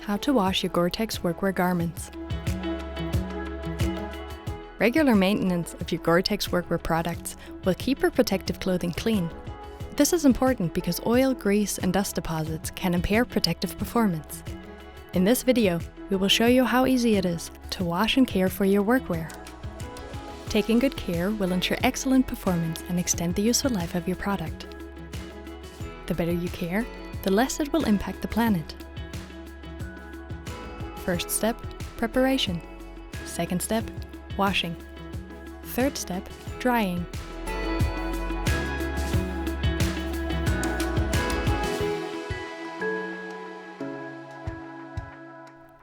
How to wash your GORE-TEX workwear garments. Regular maintenance of your GORE-TEX workwear products will keep your protective clothing clean. This is important because oil, grease, and dust deposits can impair protective performance. In this video, we will show you how easy it is to wash and care for your workwear. Taking good care will ensure excellent performance and extend the useful life of your product. The better you care, the less it will impact the planet. First step, preparation. Second step, washing. Third step, drying.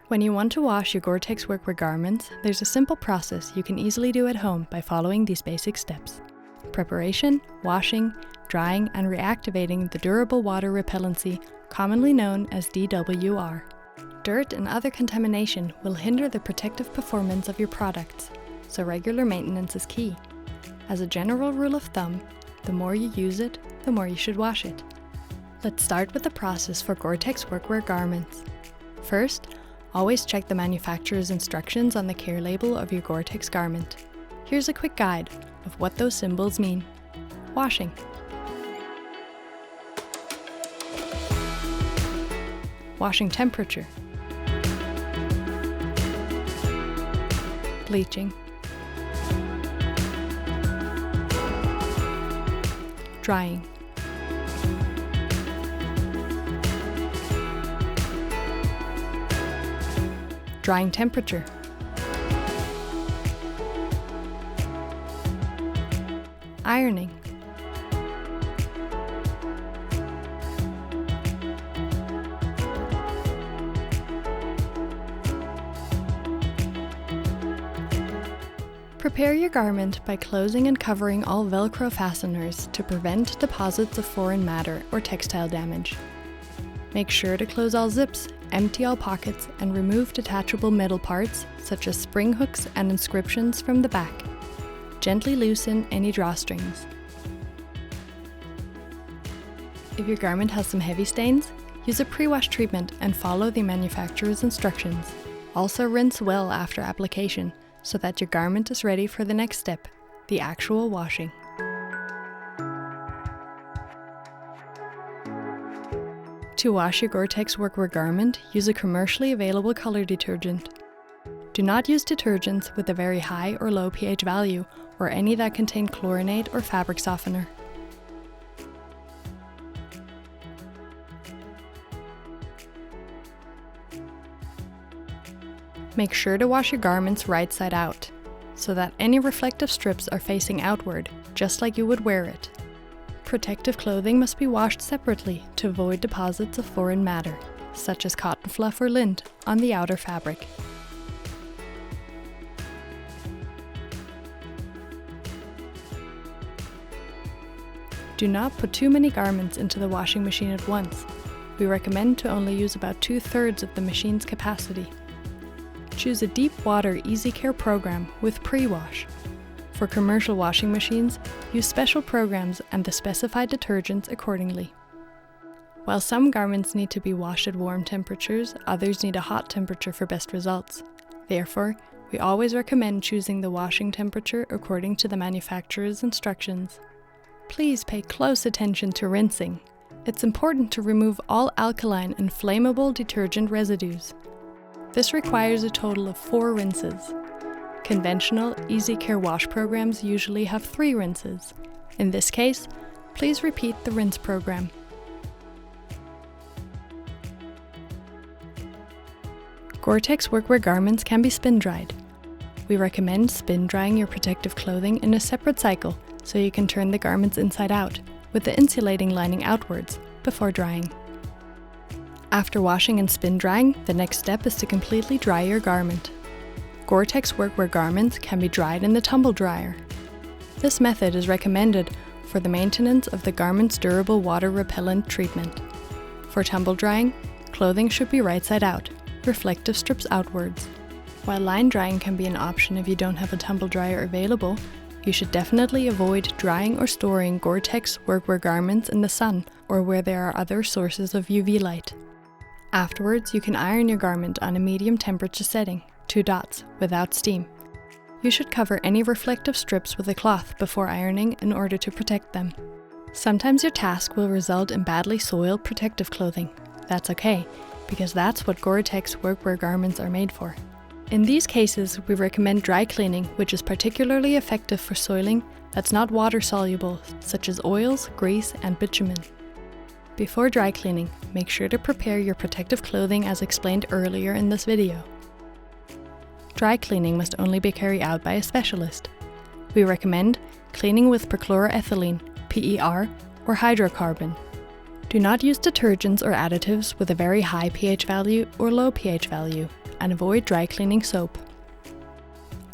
When you want to wash your GORE-TEX workwear garments, there's a simple process you can easily do at home by following these basic steps. Preparation, washing, drying, and reactivating the durable water repellency, commonly known as DWR. Dirt and other contamination will hinder the protective performance of your products, so regular maintenance is key. As a general rule of thumb, the more you use it, the more you should wash it. Let's start with the process for GORE-TEX workwear garments. First, always check the manufacturer's instructions on the care label of your GORE-TEX garment. Here's a quick guide of what those symbols mean. Washing. Washing temperature. Bleaching. Drying. Drying temperature. Ironing. Prepare your garment by closing and covering all Velcro fasteners to prevent deposits of foreign matter or textile damage. Make sure to close all zips, empty all pockets, and remove detachable metal parts such as spring hooks and inscriptions from the back. Gently loosen any drawstrings. If your garment has some heavy stains, use a pre-wash treatment and follow the manufacturer's instructions. Also rinse well after application, so that your garment is ready for the next step, the actual washing. To wash your GORE-TEX workwear garment, use a commercially available color detergent. Do not use detergents with a very high or low pH value, or any that contain chlorinate or fabric softener. Make sure to wash your garments right side out, so that any reflective strips are facing outward, just like you would wear it. Protective clothing must be washed separately to avoid deposits of foreign matter, such as cotton fluff or lint, on the outer fabric. Do not put too many garments into the washing machine at once. We recommend to only use about 2/3 of the machine's capacity. Choose a deep water easy care program with pre-wash. For commercial washing machines, use special programs and the specified detergents accordingly. While some garments need to be washed at warm temperatures, others need a hot temperature for best results. Therefore, we always recommend choosing the washing temperature according to the manufacturer's instructions. Please pay close attention to rinsing. It's important to remove all alkaline and flammable detergent residues. This requires a total of 4 rinses. Conventional, easy care wash programs usually have 3 rinses. In this case, please repeat the rinse program. GORE-TEX workwear garments can be spin dried. We recommend spin drying your protective clothing in a separate cycle so you can turn the garments inside out, with the insulating lining outwards, before drying. After washing and spin drying, the next step is to completely dry your garment. GORE-TEX workwear garments can be dried in the tumble dryer. This method is recommended for the maintenance of the garment's durable water repellent treatment. For tumble drying, clothing should be right side out, reflective strips outwards. While line drying can be an option if you don't have a tumble dryer available, you should definitely avoid drying or storing GORE-TEX workwear garments in the sun or where there are other sources of UV light. Afterwards, you can iron your garment on a medium temperature setting, 2 dots, without steam. You should cover any reflective strips with a cloth before ironing in order to protect them. Sometimes your task will result in badly soiled protective clothing. That's okay, because that's what GORE-TEX workwear garments are made for. In these cases, we recommend dry cleaning, which is particularly effective for soiling that's not water soluble, such as oils, grease, and bitumen. Before dry cleaning, make sure to prepare your protective clothing as explained earlier in this video. Dry cleaning must only be carried out by a specialist. We recommend cleaning with perchloroethylene, PER, or hydrocarbon. Do not use detergents or additives with a very high pH value or low pH value, and avoid dry cleaning soap.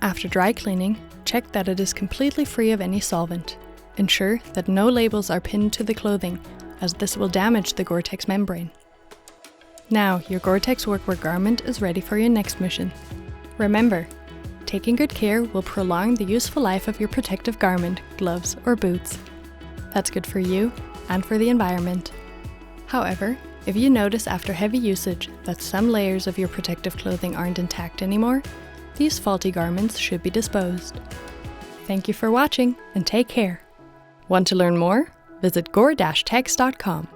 After dry cleaning, check that it is completely free of any solvent. Ensure that no labels are pinned to the clothing, as this will damage the GORE-TEX membrane. Now, your GORE-TEX workwear garment is ready for your next mission. Remember, taking good care will prolong the useful life of your protective garment, gloves, or boots. That's good for you and for the environment. However, if you notice after heavy usage that some layers of your protective clothing aren't intact anymore, these faulty garments should be disposed. Thank you for watching and take care. Want to learn more? Visit GORE-TEX.com.